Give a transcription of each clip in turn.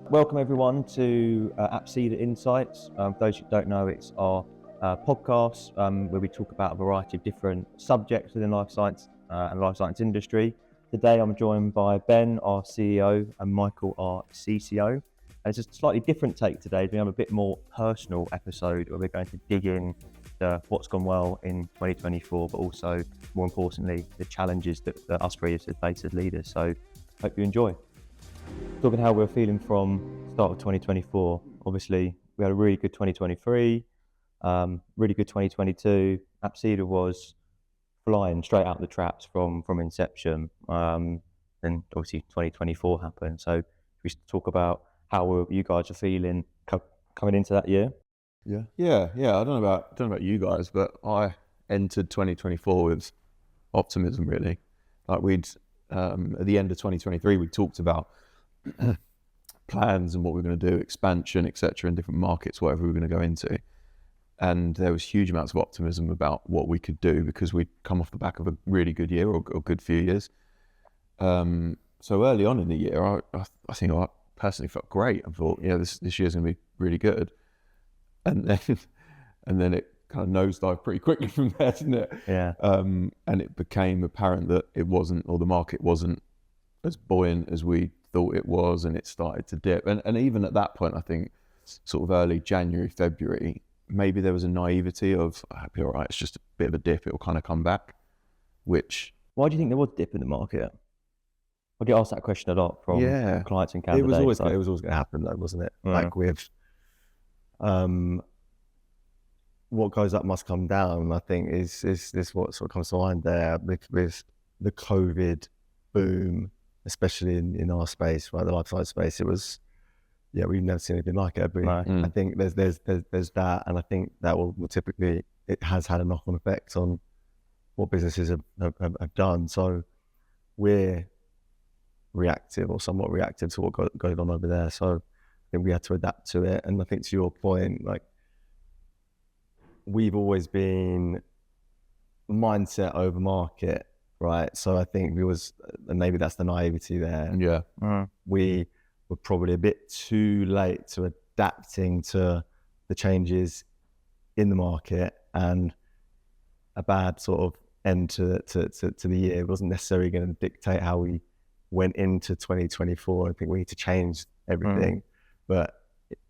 Welcome everyone to Apsida Insights. For those who don't know, it's our podcast where we talk about a variety of different subjects within life science and life science industry. Today I'm joined by Ben, our CEO, and Michael, our CCO. And it's a slightly different take today. We have a bit more personal episode where we're going to dig in to what's gone well in 2024, but also, more importantly, the challenges that us three have faced as leaders. So hope you enjoy. Talking how we're feeling from start of 2024. Obviously, we had a really good 2023, really good 2022. Apsida was flying straight out the traps from inception. Then obviously 2024 happened. So we should talk about how you guys are feeling coming into that year. Yeah. I don't know about you guys, but I entered 2024 with optimism. Really, like we'd at the end of 2023, we talked about plans and what we're going to do, expansion, etc., in different markets, whatever we're going to go into. And there was huge amounts of optimism about what we could do because we'd come off the back of a really good year or good few years. So early on in the year, I think I personally felt great. I thought, this year's going to be really good. And then it kind of nosedived pretty quickly from there, didn't it? Yeah. And it became apparent that it wasn't, or the market wasn't as buoyant as we thought it was, and it started to dip. And even at that point, I think sort of early January, February, maybe there was a naivety of, I'll be all right, it's just a bit of a dip, it'll kind of come back, which... Why do you think there was a dip in the market? I get asked that question a lot from clients and candidates. It was always going to happen though, wasn't it? Like with what goes up must come down, I think is this what sort of comes to mind there with the COVID boom, especially in our space, right, the life science space. It was, we've never seen anything like it. But I think there's that, and I think that will typically, it has had a knock-on effect on what businesses have done. So we're reactive or somewhat reactive to what goes on over there. So I think we had to adapt to it. And I think to your point, like, we've always been mindset over market, right? So I think and maybe that's the naivety there. Yeah. We were probably a bit too late to adapting to the changes in the market, and a bad sort of end to the year. It wasn't necessarily going to dictate how we went into 2024. I think we need to change everything. But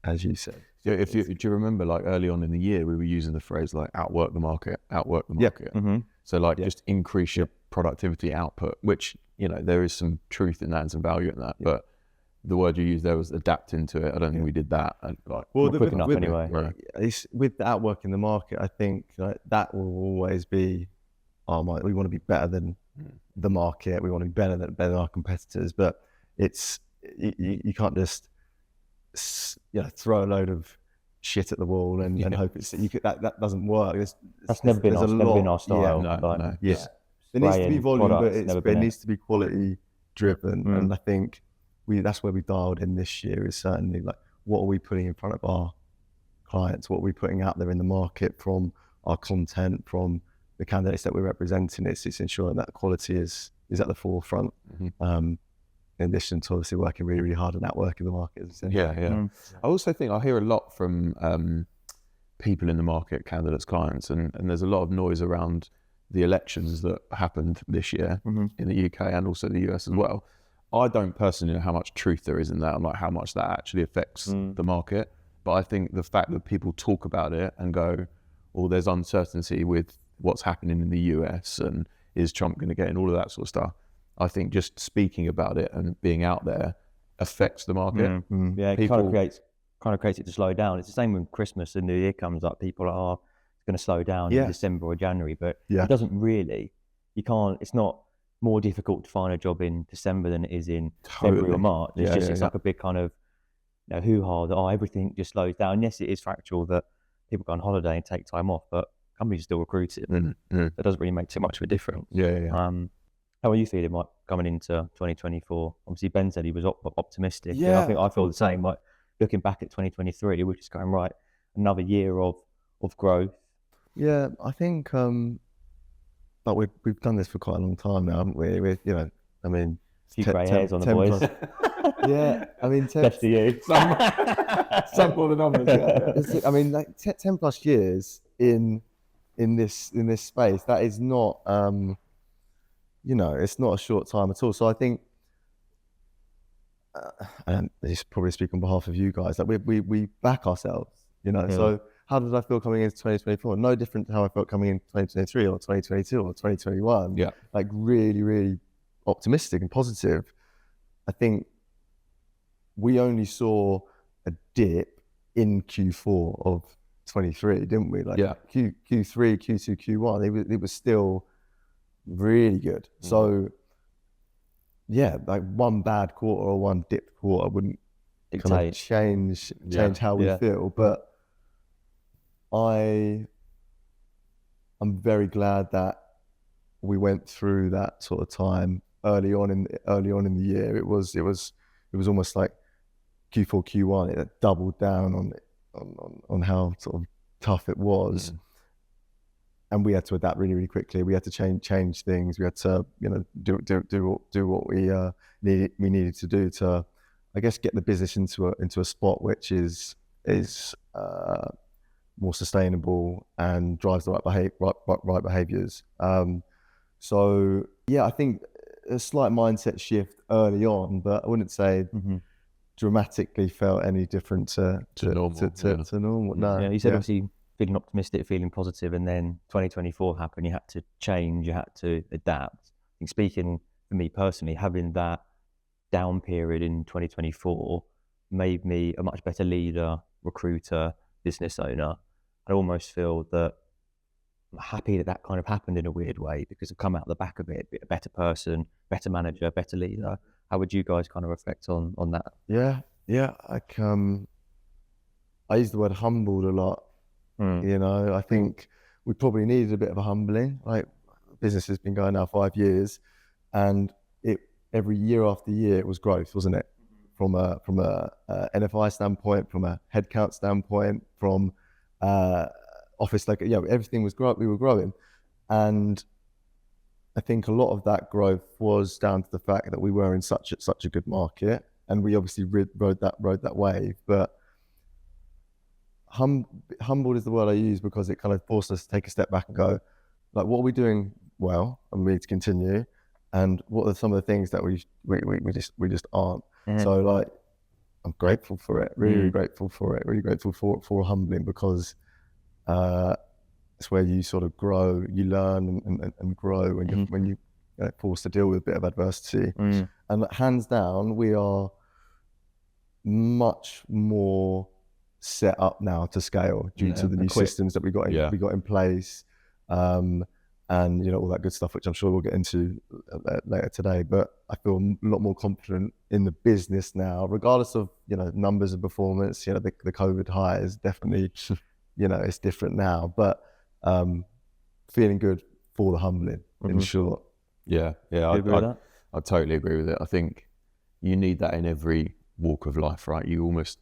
as you said, do you remember, like early on in the year, we were using the phrase like outwork the market. So like just increase your productivity output, which, there is some truth in that and some value in that. But the word you used there was adapting to it. I don't think we did that. And not quick enough anyway. With the outworking the market, I think that will always be we want to be better than the market. We want to be better than our competitors. But it's you can't just throw a load of shit at the wall and hope that doesn't work. That's never been our style. No. It needs to be volume, but it needs to be quality driven. And I think that's where we dialed in this year, is certainly like, what are we putting in front of our clients? What are we putting out there in the market from our content, from the candidates that we're representing? It's ensuring that quality is at the forefront. In addition to obviously working really, really hard on outworking the market. I also think I hear a lot from people in the market, candidates, clients, and there's a lot of noise around the elections that happened this year in the UK and also the US as well. I don't personally know how much truth there is in that, and like how much that actually affects the market. But I think the fact that people talk about it and go, well, there's uncertainty with what's happening in the US, and is Trump going to get in, all of that sort of stuff. I think just speaking about it and being out there affects the market. Yeah, it kind of creates it to slow down. It's the same when Christmas and New Year comes up. People are going to slow down in December or January, but it doesn't really. You can't. It's not more difficult to find a job in December than it is in February or March. It's like a big kind of hoo-ha that everything just slows down. Yes, it is factual that people go on holiday and take time off, but companies are still recruiting. That doesn't really make too much of a difference. How are you feeling, Mike, coming into 2024? Obviously, Ben said he was optimistic. Yeah. I think I feel the same. Like, looking back at 2023, we're just going, right, another year of growth. Yeah, I think but we've done this for quite a long time now, haven't we? A few grey hairs on the boys. Yeah, I mean, Best for you. Some more the numbers. I mean, like 10 plus years in this space. That is not, it's not a short time at all. So I think, and I probably speak on behalf of you guys, that we back ourselves. So how did I feel coming into 2024? No different to how I felt coming into 2023 or 2022 or 2021. Yeah. Like really, really optimistic and positive. I think we only saw a dip in Q4 of 23, didn't we? Like Q3, Q2, Q1, it was still really good. So yeah, like one bad quarter or one dipped quarter wouldn't kind of change how we feel. But I'm very glad that we went through that sort of time early on in the year. It was almost like Q4, Q1. It doubled down on how sort of tough it was, and we had to adapt really, really quickly. We had to change things. We had to do what we needed to do to, I guess, get the business into a spot which is more sustainable and drives the right behaviors. So yeah, I think a slight mindset shift early on, but I wouldn't say dramatically felt any different to normal. No. Yeah, you said obviously feeling optimistic, feeling positive, and then 2024 happened. You had to change, you had to adapt. I think speaking for me personally, having that down period in 2024 made me a much better leader, recruiter, business owner. I almost feel that I'm happy that kind of happened in a weird way, because I've come out the back of it a better person, better manager, better leader. How would you guys kind of reflect on that? Yeah. I use the word humbled a lot. I think we probably needed a bit of a humbling. Like, business has been going now 5 years, and every year after year it was growth, wasn't it? From a NFI standpoint, from a headcount standpoint, from office, like, everything was growing. We were growing, and I think a lot of that growth was down to the fact that we were in such a good market, and we obviously rode that wave. But humbled is the word I use, because it kind of forced us to take a step back and go, like, what are we doing well and we need to continue, and what are some of the things that we just aren't. So, like, I'm grateful for it, really grateful for it, really grateful for humbling, because it's where you sort of grow, you learn and grow when you forced to deal with a bit of adversity. And hands down, we are much more set up now to scale due to the new systems that we got in place, and all that good stuff, which I'm sure we'll get into later today. But I feel a lot more confident in the business now, regardless of numbers and performance. The COVID high is definitely it's different now, but feeling good for the humbling, in short. I totally agree with it. I think you need that in every walk of life, right? You almost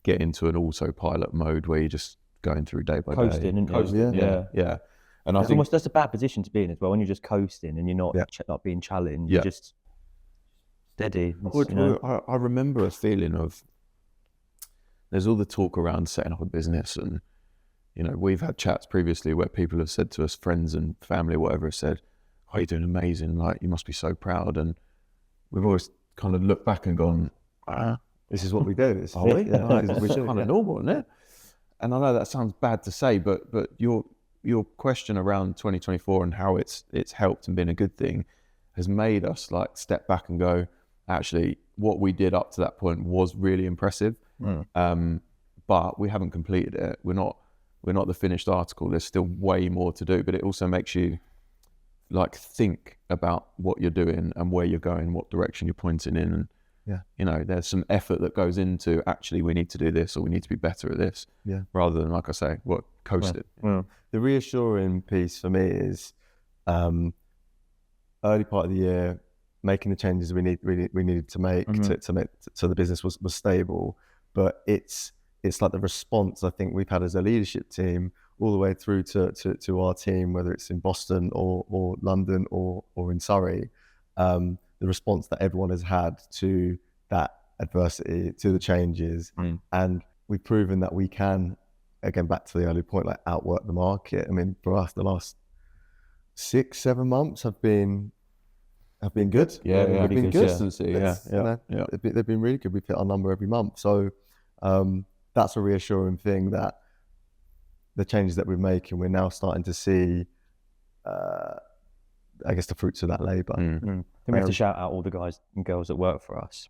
get into an autopilot mode where you're just going through day by day. Coasting. Yeah. And I think almost, that's a bad position to be in as well, when you're just coasting and you're not being challenged. You're just steady. I remember a feeling of, there's all the talk around setting up a business, and we've had chats previously where people have said to us, friends and family, whatever, have said, "Oh, you're doing amazing, like, you must be so proud." And we've always kind of looked back and gone, this is what we do. It's kind of normal, isn't it? And I know that sounds bad to say, but your question around 2024 and how it's helped and been a good thing has made us, like, step back and go, actually, what we did up to that point was really impressive. But we haven't completed it. We're not the finished article. There's still way more to do, but it also makes you, like, think about what you're doing and where you're going, what direction you're pointing in. And there's some effort that goes into, actually, we need to do this, or we need to be better at this, rather than, like I say, coast it. The reassuring piece for me is early part of the year, making the changes we needed to make to make so the business was stable. But it's like the response I think we've had as a leadership team all the way through to our team, whether it's in Boston or London or in Surrey, the response that everyone has had to that adversity, to the changes, and we've proven that we can, again, back to the early point, like outwork the market. I mean, for us, the last 6-7 months have been good. Yeah, They've been good. Consistency. Yeah. They've been really good. We've hit our number every month. So that's a reassuring thing, that the changes that we're making, we're now starting to see, I guess, the fruits of that labour. We have to shout out all the guys and girls that work for us,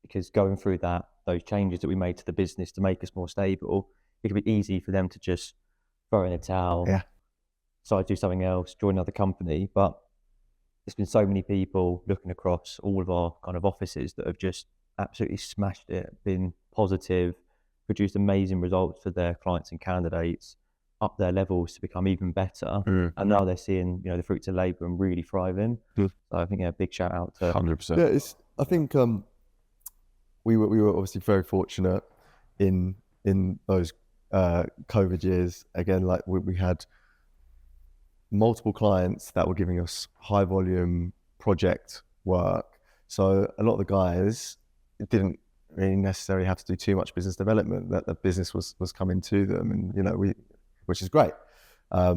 because going through those changes that we made to the business to make us more stable, it could be easy for them to just throw in a towel, decide to do something else, join another company. But there's been so many people looking across all of our kind of offices that have just absolutely smashed it, been positive, produced amazing results for their clients and candidates, up their levels to become even better. And now they're seeing, the fruits of labour and really thriving. So I think a big shout out to 100%. Yeah, I think we were obviously very fortunate in those COVID years. Again, like we had multiple clients that were giving us high volume project work. So a lot of the guys didn't really necessarily have to do too much business development, that the business was coming to them, and which is great. A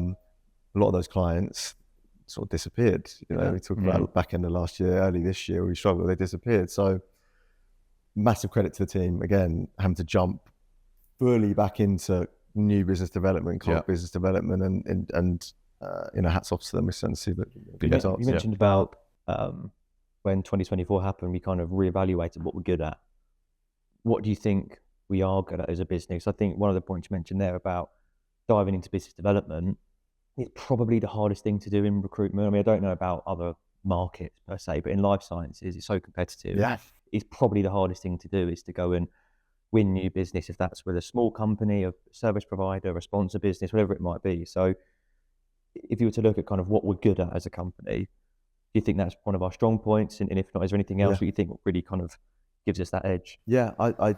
lot of those clients sort of disappeared. We talked about back end of last year, early this year, we struggled, they disappeared. So massive credit to the team, again, having to jump fully back into new business development, business development, and hats off to them. We certainly see the results. You mentioned about when 2024 happened, we kind of reevaluated what we're good at. What do you think we are good at as a business? I think one of the points you mentioned there about diving into business development is probably the hardest thing to do in recruitment. I mean, I don't know about other markets per se, but in life sciences, it's so competitive. Yeah. It's probably the hardest thing to do, is to go and win new business, if that's with a small company, a service provider, a sponsor business, whatever it might be. So if you were to look at kind of what we're good at as a company, do you think that's one of our strong points? And if not, is there anything else that you think really kind of gives us that edge? Yeah, I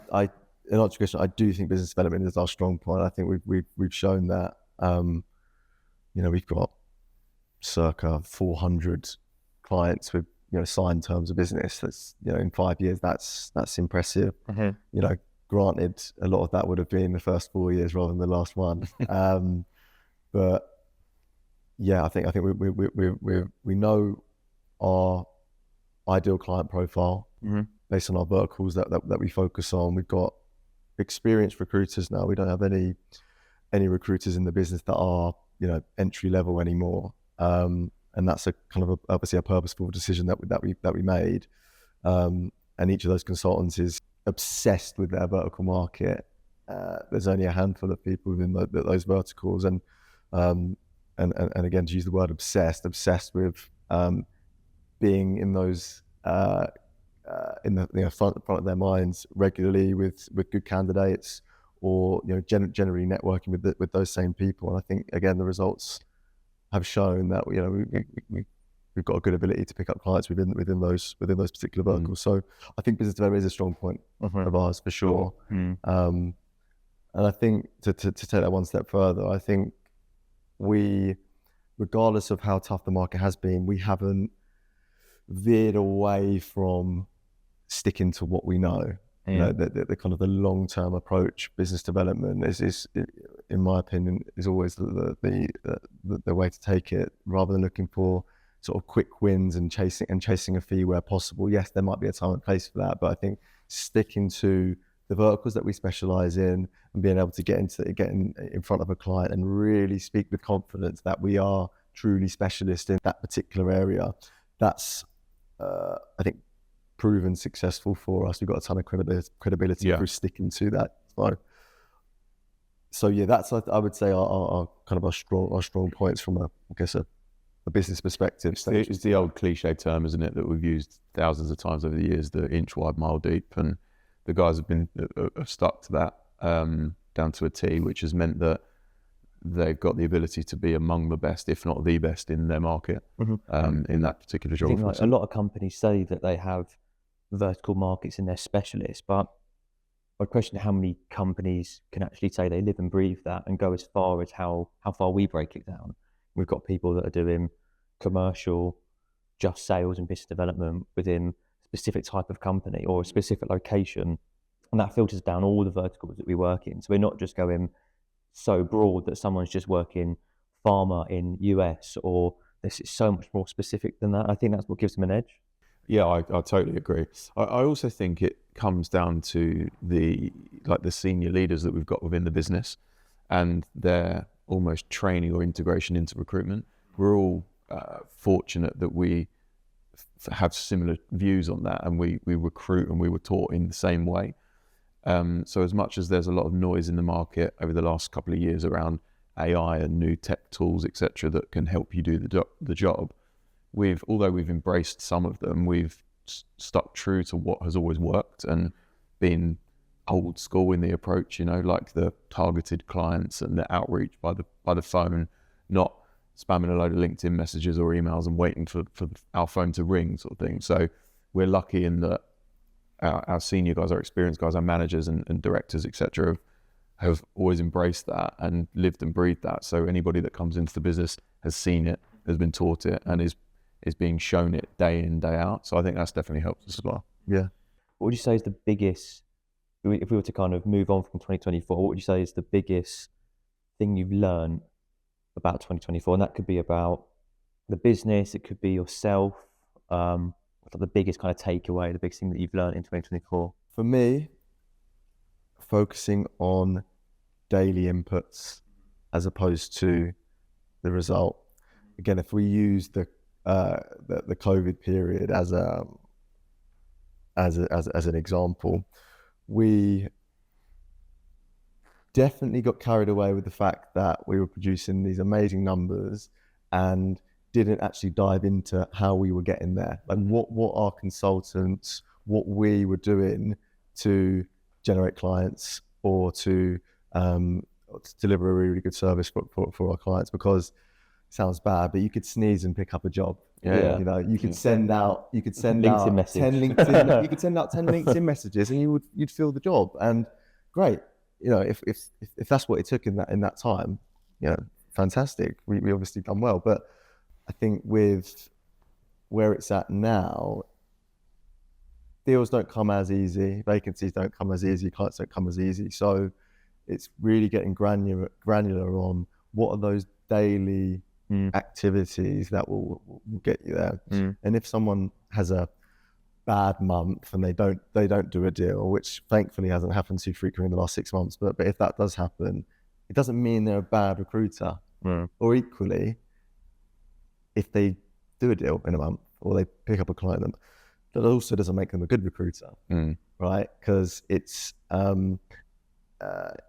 in answer to your question, I do think business development is our strong point. I think we've shown that. We've got circa 400 clients with signed terms of business. That's in 5 years. That's impressive. Granted, a lot of that would have been the first 4 years rather than the last one. But yeah, I think we know our ideal client profile based on our verticals that we focus on. We've got experienced recruiters now. We don't have any recruiters in the business that are entry level anymore, and that's a kind of obviously a purposeful decision that we made. And each of those consultants is obsessed with their vertical market. There's only a handful of people within those verticals, and again, to use the word obsessed with being in those in the front of their minds regularly with good candidates, or generally networking with those same people. And I think again, the results have shown that we've got a good ability to pick up clients within those particular verticals. So I think business development is a strong point of ours for sure. And I think to take that one step further, I think we, regardless of how tough the market has been, we haven't veered away from sticking to what we know. The kind of the long-term approach, business development is in my opinion, is always the way to take it, rather than looking for sort of quick wins and chasing a fee where possible. Yes, there might be a time and place for that, but I think sticking to the verticals that we specialize in and being able to get in front of a client and really speak with confidence that we are truly specialists in that particular area, that's I think proven successful for us. We've got a ton of credibility through sticking to that. So yeah, that's, I would say, our kind of our strong points from a business perspective. It's the old cliche term, isn't it, that we've used thousands of times over the years, the inch wide, mile deep, and the guys have stuck to that down to a T, which has meant that they've got the ability to be among the best, if not the best, in their market in that particular job. A lot of companies say that they have vertical markets in their specialists, but I'd question how many companies can actually say they live and breathe that and go as far as how far we break it down. We've got people that are doing commercial, just sales and business development within specific type of company or a specific location, and that filters down all the verticals that we work in. So we're not just going so broad that someone's just working pharma in US, or this is so much more specific than that. I think that's what gives them an edge. Yeah, I totally agree. I also think it comes down to the senior leaders that we've got within the business and their almost training or integration into recruitment. We're all fortunate that we have similar views on that, and we recruit and we were taught in the same way. So as much as there's a lot of noise in the market over the last couple of years around AI and new tech tools, etc., that can help you do the job, although we've embraced some of them, we've stuck true to what has always worked and been old school in the approach, like the targeted clients and the outreach by the phone, not spamming a load of LinkedIn messages or emails and waiting for our phone to ring, sort of thing. So we're lucky in that our senior guys, our experienced guys, our managers and directors, etc., have always embraced that and lived and breathed that. So anybody that comes into the business has seen it, has been taught it, and is being shown it day in, day out. So I think that's definitely helped us as well. Yeah. What would you say is the biggest, if we were to kind of move on from 2024, what would you say is the biggest thing you've learned about 2024? And that could be about the business, it could be yourself. What's the biggest kind of takeaway, the biggest thing that you've learned in 2024? For me, focusing on daily inputs as opposed to the result. Again, if we use the COVID period as an example, we definitely got carried away with the fact that we were producing these amazing numbers and didn't actually dive into how we were getting there, like what our consultants, what we were doing to generate clients or to deliver a really good service for our clients. Because it sounds bad, but you could sneeze and pick up a job. Yeah. You could send out LinkedIn out 10 LinkedIn. You could send out 10 LinkedIn messages, and you'd fill the job. And great, if that's what it took in that time, fantastic. We obviously done well. But I think with where it's at now, deals don't come as easy, vacancies don't come as easy, clients don't come as easy. So it's really getting granular on what are those daily activities that will get you there. And if someone has a bad month and they don't do a deal, which thankfully hasn't happened too frequently in the last 6 months, but if that does happen, it doesn't mean they're a bad recruiter. Or equally, if they do a deal in a month or they pick up a client, that also doesn't make them a good recruiter, right? Because it's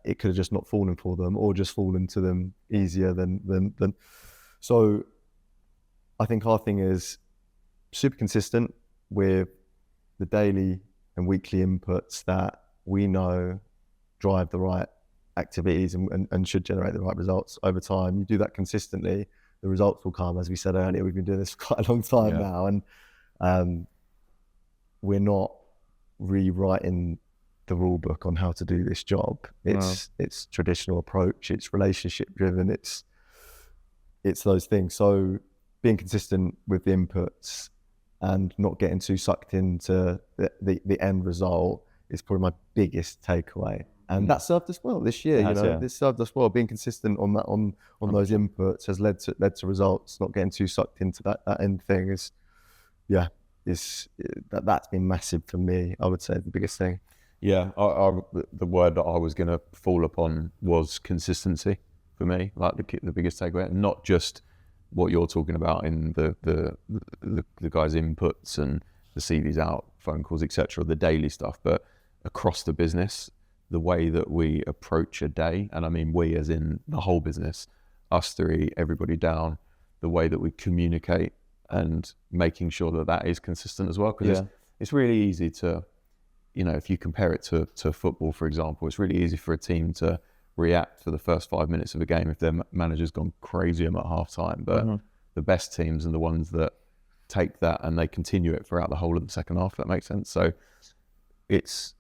it could have just not fallen for them, or just fallen to them easier than. So I think our thing is super consistent with the daily and weekly inputs that we know drive the right activities and should generate the right results over time. You do that consistently, the results will come. As we said earlier, we've been doing this for quite a long time now, and we're not rewriting the rule book on how to do this job. It's traditional approach, it's relationship driven, it's those things. So being consistent with the inputs and not getting too sucked into the end result is probably my biggest takeaway. And that served us well this year. This served us well. Being consistent on that, on those inputs has led to results. Not getting too sucked into that end thing that's been massive for me. I would say the biggest thing. Yeah, the word that I was going to fall upon was consistency for me. Like the biggest takeaway, and not just what you're talking about in the guys' inputs and the CVs out, phone calls, etc., the daily stuff, but across the business, the way that we approach a day, and I mean we as in the whole business, us three, everybody down, the way that we communicate and making sure that is consistent as well. Because it's really easy to, if you compare it to football, for example, it's really easy for a team to react for the first 5 minutes of a game if their manager's gone crazy at half time. But the best teams are the ones that take that and they continue it throughout the whole of the second half, if that makes sense. So it's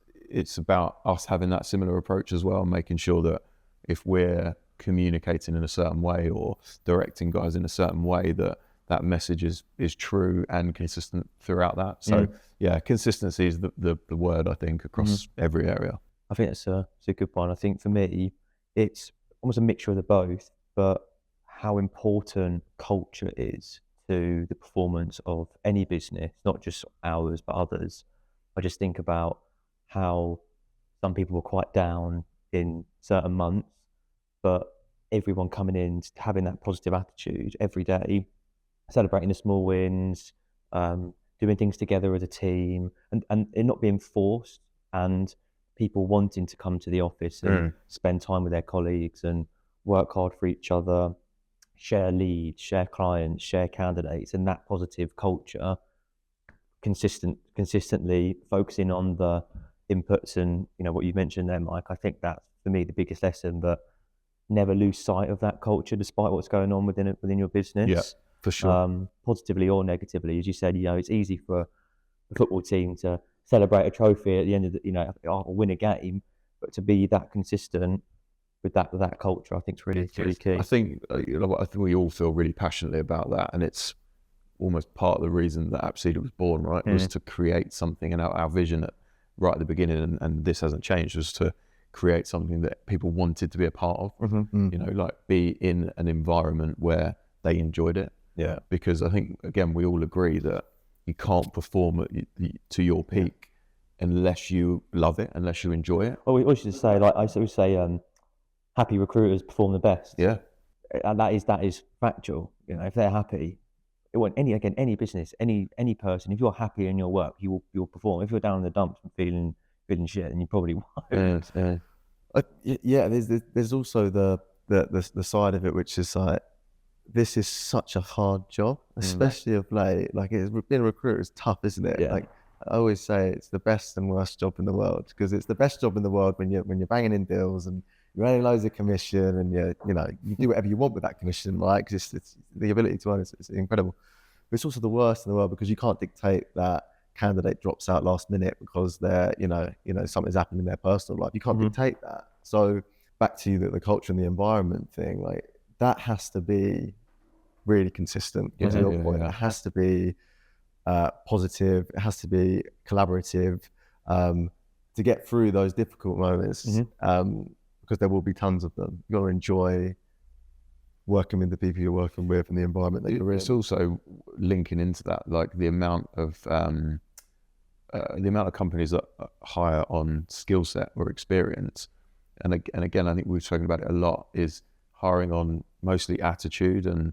about us having that similar approach as well, making sure that if we're communicating in a certain way or directing guys in a certain way, that that message is true and consistent throughout that. So yeah, consistency is the word, I think, across every area. I think it's a good point. I think for me, it's almost a mixture of the both, but how important culture is to the performance of any business, not just ours, but others. I just think about how some people were quite down in certain months, but everyone coming in, having that positive attitude every day, celebrating the small wins, doing things together as a team, and it not being forced, and people wanting to come to the office and spend time with their colleagues and work hard for each other, share leads, share clients, share candidates, and that positive culture, consistently focusing on the inputs and what you mentioned there, Mike. I think that's for me the biggest lesson, but never lose sight of that culture despite what's going on within your business. Yeah, for sure. Positively or negatively, as you said, it's easy for a football team to celebrate a trophy at the end of the, or win a game, but to be that consistent with that culture, I think is really key. I think we all feel really passionately about that, and it's almost part of the reason that Apsida was born, right? Was to create something, and our vision right at the beginning, and this hasn't changed, was to create something that people wanted to be a part of. Like be in an environment where they enjoyed it. Yeah. Because I think, again, we all agree that you can't perform to your peak unless you love it, unless you enjoy it. Well, we should say, like I always say, happy recruiters perform the best. Yeah. And that is factual. If they're happy, any business, any person, if you're happy in your work, you'll perform. If you're down in the dumps and feeling shit, then you probably won't. There's also the side of it, which is like, this is such a hard job, especially of late. Like, being a recruiter is tough, isn't it? Yeah. Like, I always say it's the best and worst job in the world, because it's the best job in the world when you're banging in deals and you're earning loads of commission, and you do whatever you want with that commission, right? Because it's the ability to earn it's incredible. But it's also the worst in the world, because you can't dictate that candidate drops out last minute because they're something's happened in their personal life. You can't dictate that. So back to the culture and the environment thing, like, that has to be really consistent. To your point, it has to be positive. It has to be collaborative to get through those difficult moments, because there will be tons of them. You got to enjoy working with the people you're working with and the environment that you're in. It's also linking into that, like the amount of companies that hire on skill set or experience, and again, I think we've spoken about it a lot, is hiring on mostly attitude and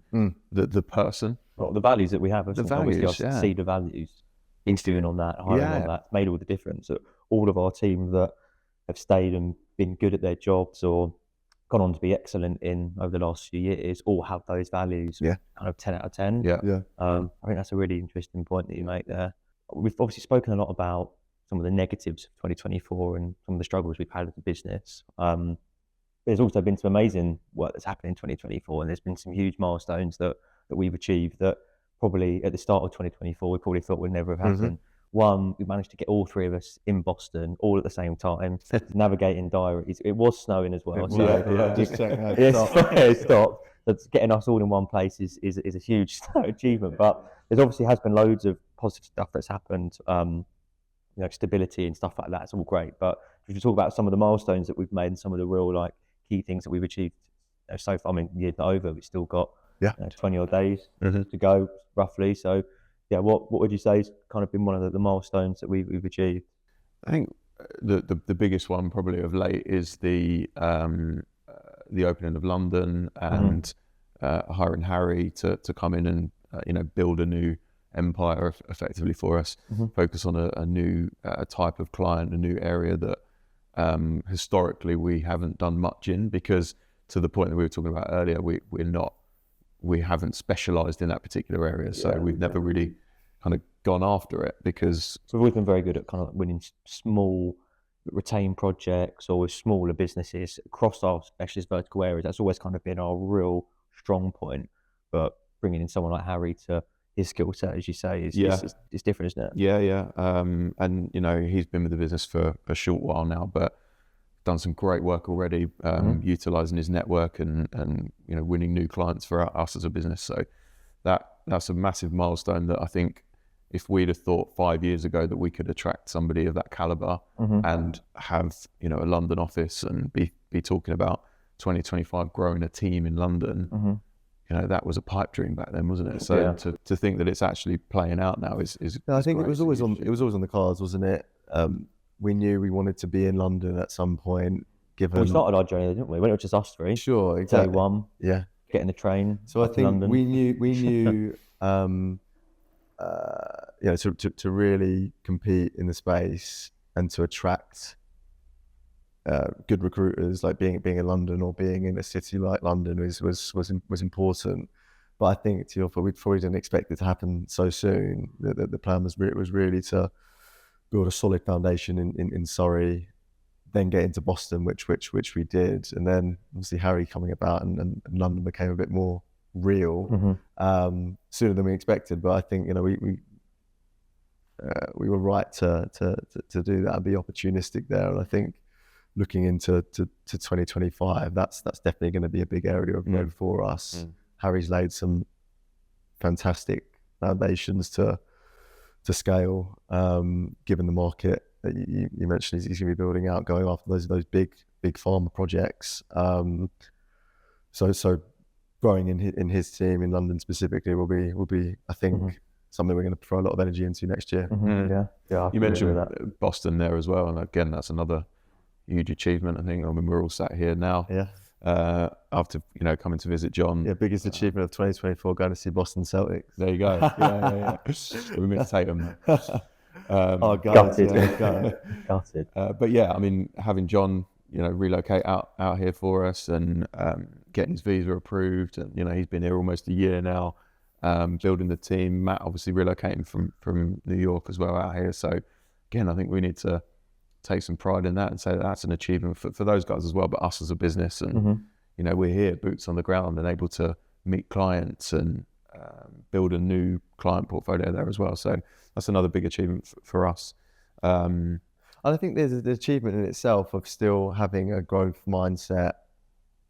the person. Well, the values that we have, the values, see the values, interviewing on that, hiring on that, made all the difference. So all of our team that have stayed and been good at their jobs or gone on to be excellent in over the last few years all have those values. Yeah. Kind of 10 out of 10. Yeah. I think that's a really interesting point that you make there. We've obviously spoken a lot about some of the negatives of 2024 and some of the struggles we've had as a business. There's also been some amazing work that's happened in 2024, and there's been some huge milestones that we've achieved that probably at the start of 2024 we probably thought would never have happened. One, we managed to get all three of us in Boston all at the same time, navigating diaries. It was snowing as well. Just check out. It stopped. But getting us all in one place is a huge achievement. But there obviously has been loads of positive stuff that's happened. Stability and stuff like that. It's all great. But if you talk about some of the milestones that we've made and some of the real key things that we've achieved so far, I mean, the year's not over. We've still got 20 odd days to go roughly. So what would you say has kind of been one of the milestones that we've achieved? I think the biggest one probably of late is the opening of London and hiring Harry to come in and build a new empire effectively for us, focus on a new type of client, a new area that historically we haven't done much in, because to the point that we were talking about earlier, we haven't specialized in that particular area, so we've never really kind of gone after it, because we've always been very good at kind of winning small retained projects or with smaller businesses across our specialist vertical areas. That's always kind of been our real strong point. But bringing in someone like Harry to his skill set, as you say, is different, isn't it? And he's been with the business for a short while now, but done some great work already, utilizing his network and winning new clients for us as a business. So that's a massive milestone that I think if we'd have thought 5 years ago that we could attract somebody of that caliber and have, you know, a London office and be talking about 2025 growing a team in London, you know, that was a pipe dream back then, wasn't it? So to think that it's actually playing out now is No, I think great. it was always on the cards, wasn't it? We knew we wanted to be in London at some point. Given We started our journey, didn't we? When it was just us three. Sure, Day exactly. one, Yeah. getting the train. So I up to think London. we knew, you know, to really compete in the space and to attract good recruiters, like being in London or being in a city like London was important. But I think, to your point, we probably didn't expect it to happen so soon. The plan was really to build a solid foundation in Surrey, then get into Boston, which we did, and then obviously Harry coming about and London became a bit more real sooner than we expected. But I think, you know, we were right to do that and be opportunistic there. And I think looking into to 2025, that's definitely going to be a big area of growth for us. Harry's laid some fantastic foundations to scale, given the market that you mentioned he's going to be building out, going after those big pharma projects. So growing in his team in London specifically will be I think something we're going to throw a lot of energy into next year. Yeah. You mentioned Boston there as well, and again, that's another huge achievement. I think. I mean, we're all sat here now. After, you know, coming to visit John. Yeah, biggest achievement of 2024, going to see Boston Celtics. There you go. Yeah. We miss Tatum. Gutted. Gutted. But yeah, I mean, having John, you know, relocate out here for us and getting his visa approved, and you know, he's been here almost a year now, building the team. Matt obviously relocating from New York as well out here. So again, I think we need to take some pride in that and say that's an achievement for those guys as well, but us as a business. And you know, we're here, boots on the ground, and able to meet clients and build a new client portfolio there as well. So that's another big achievement for us. And I think there's the achievement in itself of still having a growth mindset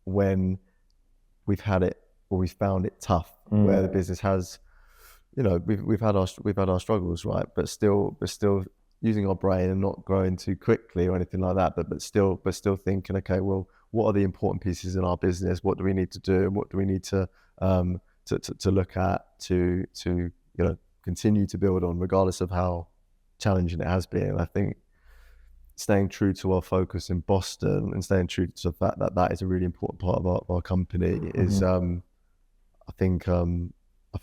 when we've had it or we've found it tough, where the business has, you know, we've had our struggles, right? But still using our brain and not growing too quickly or anything like that. But still thinking, okay, well, what are the important pieces in our business? What do we need to do? And what do we need to look at to you know, continue to build on, regardless of how challenging it has been. And I think staying true to our focus in Boston and staying true to the fact that is a really important part of our company is, I think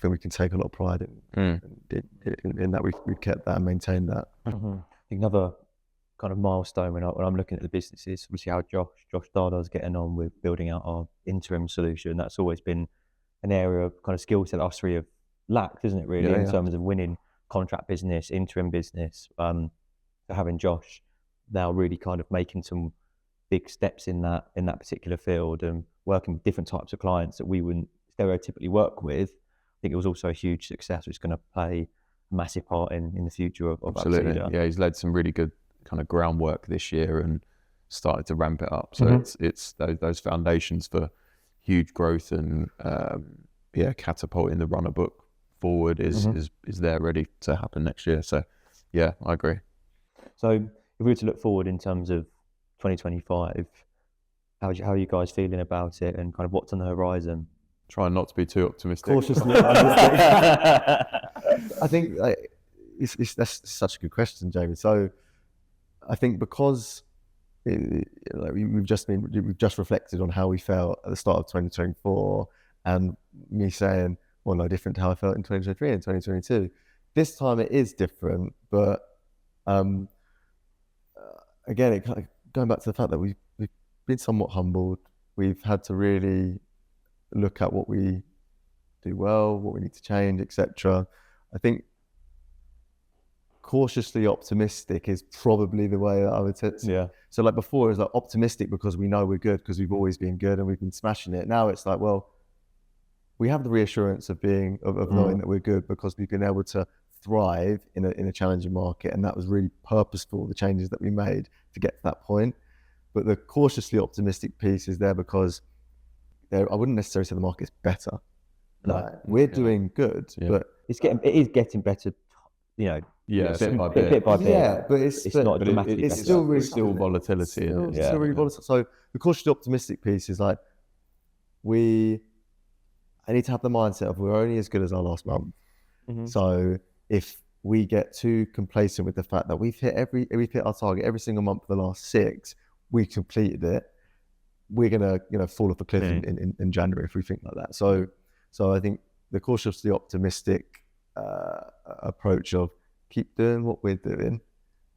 we can take a lot of pride in that we've kept that and maintained that. I think another kind of milestone when I'm looking at the businesses, obviously how Josh Dardar's getting on with building out our interim solution. That's always been an area of kind of skill set us three have lacked, isn't it, really, in terms of winning contract business, interim business. So having Josh now really kind of making some big steps in that particular field and working with different types of clients that we wouldn't stereotypically work with, I think it was also a huge success, which is going to play a massive part in the future of Absolutely. Apsida. Yeah, he's led some really good kind of groundwork this year and started to ramp it up. So it's those foundations for huge growth and catapulting the runner book forward is there ready to happen next year. So yeah, I agree. So if we were to look forward in terms of 2025, how are you guys feeling about it and kind of what's on the horizon? Trying not to be too optimistic. Cautiously optimistic. I think that's such a good question, Jamie. So I think because we've just reflected on how we felt at the start of 2024, and me saying, well, no different to how I felt in 2023 and 2022. This time it is different, but again, it kind of going back to the fact that we've been somewhat humbled. We've had to really look at what we do well, what we need to change, etc. I think cautiously optimistic is probably the way that I would say. Yeah. So like before, it was like optimistic because we know we're good because we've always been good and we've been smashing it. Now it's like, well, we have the reassurance of knowing that we're good because we've been able to thrive in a challenging market, and that was really purposeful, the changes that we made to get to that point. But the cautiously optimistic piece is there because I wouldn't necessarily say the market's better, Like, we're doing good, but it is getting better, you know. Bit by bit by bit. Yeah, but it's not dramatically it's better. still really still volatility. It's still really volatile. So the cautiously optimistic piece is like, I need to have the mindset of we're only as good as our last month. So if we get too complacent with the fact that we've hit our target every single month for the last 6, we completed it, we're gonna fall off a cliff in January if we think like that. So I think the cautiously optimistic approach of keep doing what we're doing,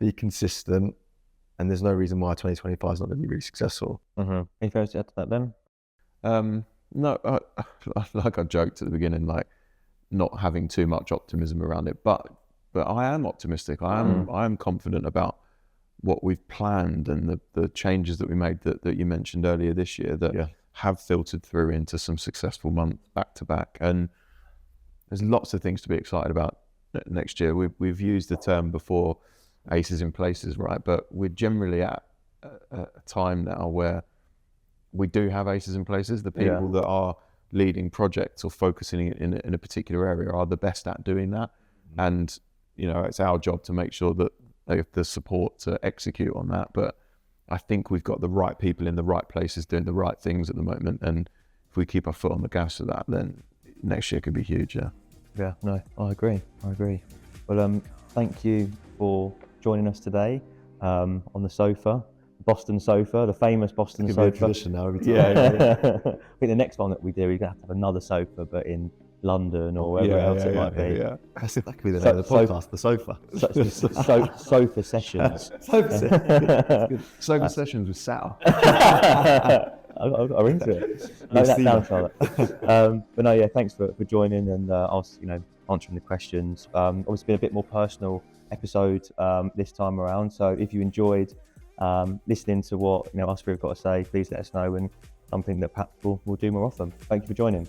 be consistent, and there's no reason why 2025 is not going to be really successful. Anything else to add to that, Ben? No, like I joked at the beginning, like not having too much optimism around it, but I am optimistic. I am confident about what we've planned and the changes that we made that you mentioned earlier this year that have filtered through into some successful months back to back. And there's lots of things to be excited about next year. We've used the term before, aces in places, right? But we're generally at a time now where we do have aces in places. The people that are leading projects or focusing in a particular area are the best at doing that. And, it's our job to make sure that they have the support to execute on that. But I think we've got the right people in the right places doing the right things at the moment. And if we keep our foot on the gas for that, then next year could be huge, Yeah, no, I agree. Well, thank you for joining us today on the sofa. Boston sofa, the famous Boston sofa. It could be a tradition now every time. I think the next one that we do, we're going to have another sofa, but in London or wherever else it might be. Yeah. That could be the name of the podcast, the sofa. Sofa sessions. Sofa sessions with Sal. I'm into it. Note that down, Charlotte. But no, thanks for joining and answering the questions. Obviously been a bit more personal episode this time around. So if you enjoyed listening to what us three have got to say, please let us know, and something that perhaps we'll do more often. Thank you for joining.